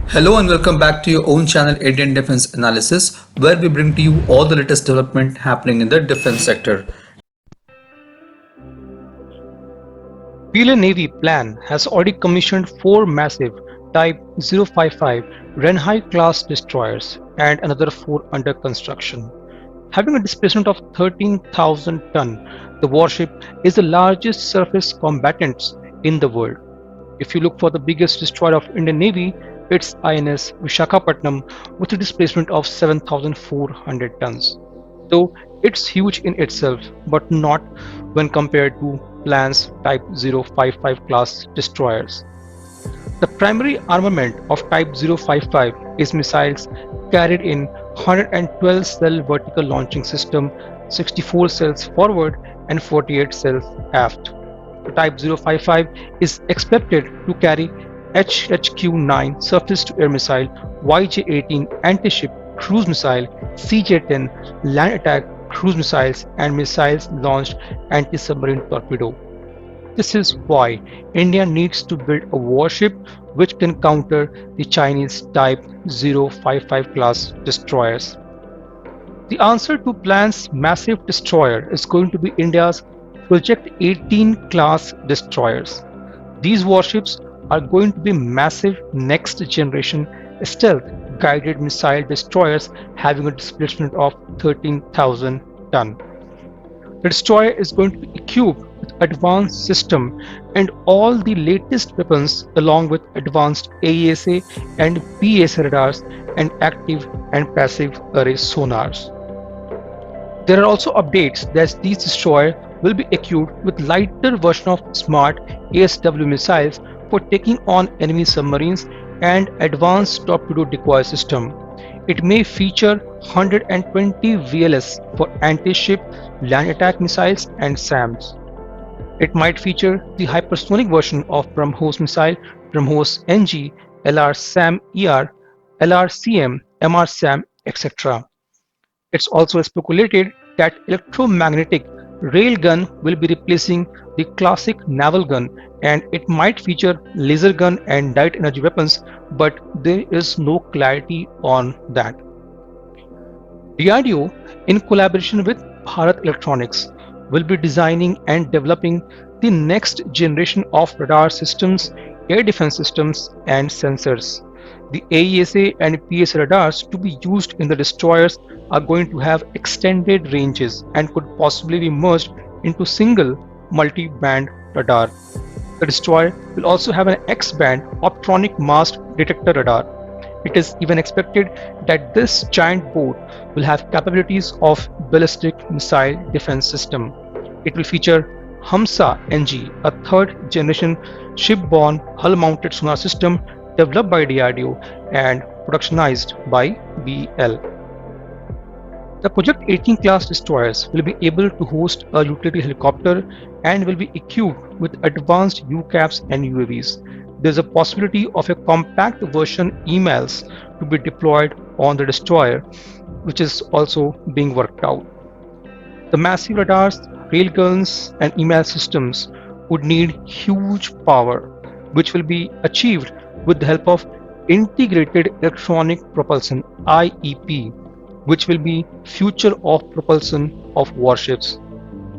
Hello and welcome back to your own channel Indian Defense Analysis, where we bring to you all the latest development happening in the defense sector. PLA Navy plan has already commissioned 4 massive Type 055 Renhai Class destroyers and another 4 under construction. Having a displacement of 13,000 ton, the warship is the largest surface combatant in the world. If you look for the biggest destroyer of Indian Navy, it's INS Vishakhapatnam with a displacement of 7,400 tons. Though it's huge in itself, but not when compared to Plan's Type 055 class destroyers. The primary armament of Type 055 is missiles carried in 112 cell vertical launching system, 64 cells forward and 48 cells aft. The Type 055 is expected to carry HHQ-9 surface-to-air missile, YJ-18 anti-ship cruise missile, CJ-10 land attack cruise missiles, and missiles launched anti-submarine torpedo. This is why India needs to build a warship which can counter the Chinese Type 055 class destroyers. The answer to Plan's massive destroyer is going to be India's Project 18 class destroyers. These warships are going to be massive next generation stealth guided missile destroyers having a displacement of 13,000 ton. The destroyer is going to be equipped with advanced system and all the latest weapons along with advanced AESA and PESA radars and active and passive array sonars. There are also updates that these destroyers will be equipped with lighter version of SMART ASW missiles for taking on enemy submarines and Advance Torpedo Decoy system. It may feature 120 VLS for anti-ship land attack missiles and SAMs. It might feature the hypersonic version of BrahMos Missile, BrahMos-NG, LRSAM-ER, LRCM, MRSAM, etc. It's also speculated that electromagnetic railgun will be replacing the classic naval gun and it might feature laser gun and direct energy weapons, but there is no clarity on that. DRDO, in collaboration with Bharat Electronics, will be designing and developing the next generation of radar systems, air defense systems, and sensors. The AESA and PESA radars to be used in the destroyers are going to have extended ranges and could possibly be merged into single multi-band radar. The destroyer will also have an X-band optronic mast detector radar. It is even expected that this giant boat will have capabilities of ballistic missile defense system. It will feature HMSA-NG, a third generation shipborne hull-mounted sonar system developed by DRDO and productionized by BEL. The Project 18 class destroyers will be able to host a utility helicopter and will be equipped with advanced UCAVs and UAVs. There is a possibility of a compact version EMALS to be deployed on the destroyer, which is also being worked out. The massive radars, railguns, and EMALS systems would need huge power, which will be achieved with the help of Integrated Electronic Propulsion (IEP), which will be future of propulsion of warships.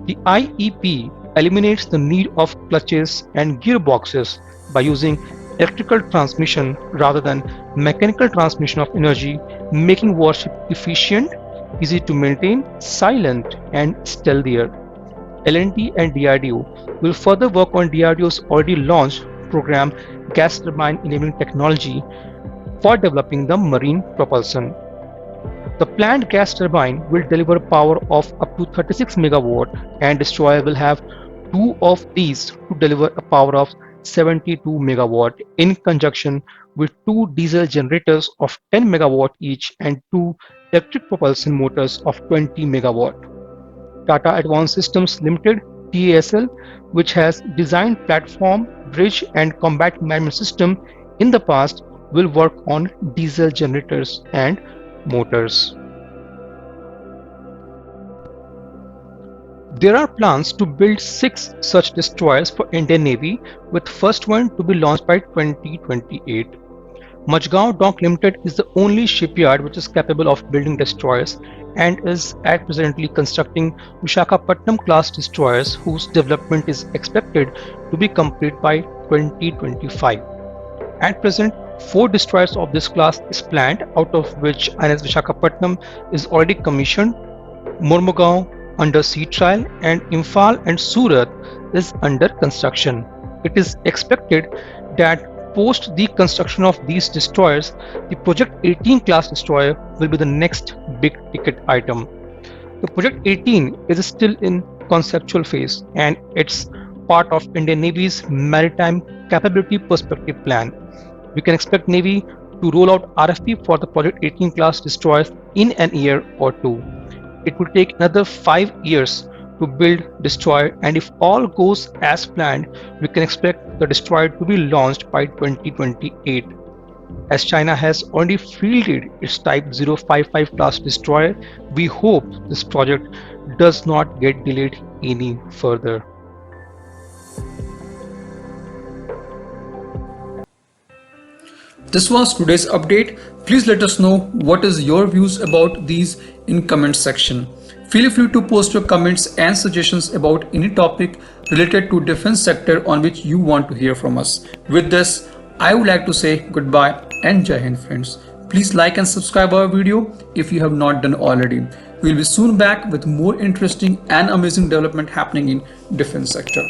The IEP eliminates the need of clutches and gearboxes by using electrical transmission rather than mechanical transmission of energy, making warship efficient, easy to maintain, silent, and stealthier. L&T and DRDO will further work on DRDO's already launched program gas turbine enabling technology for developing the marine propulsion. The planned gas turbine will deliver power of up to 36 MW and destroyer will have two of these to deliver a power of 72 MW in conjunction with two diesel generators of 10 MW each and two electric propulsion motors of 20 MW. Tata Advanced Systems Limited (TASL), which has designed platform, bridge and combat management system in the past, will work on diesel generators and motors. There are plans to build 6 such destroyers for Indian Navy, with first one to be launched by 2028. Majgaon Dock Limited is the only shipyard which is capable of building destroyers and is at presently constructing Visakhapatnam class destroyers whose development is expected to be complete by 2025. At present, 4 destroyers of this class is planned, out of which INS Visakhapatnam is already commissioned, Mormugao under sea trial, and Imphal and Surat is under construction. It is expected that post the construction of these destroyers, the Project 18 class destroyer will be the next big ticket item. The Project 18 is still in conceptual phase and it's part of Indian Navy's Maritime Capability Perspective Plan. We can expect Navy to roll out RFP for the Project 18 class destroyers in an year or two. It will take another 5 years to build destroyer, and if all goes as planned, we can expect the destroyer to be launched by 2028. As China has already fielded its Type 055 class destroyer, we hope this project does not get delayed any further. This was today's update. Please let us know what is your views about these in comment section. Feel free to post your comments and suggestions about any topic related to defense sector on which you want to hear from us. With this, I would like to say goodbye and Jai Hind friends. Please like and subscribe our video if you have not done already. We will be soon back with more interesting and amazing development happening in defense sector.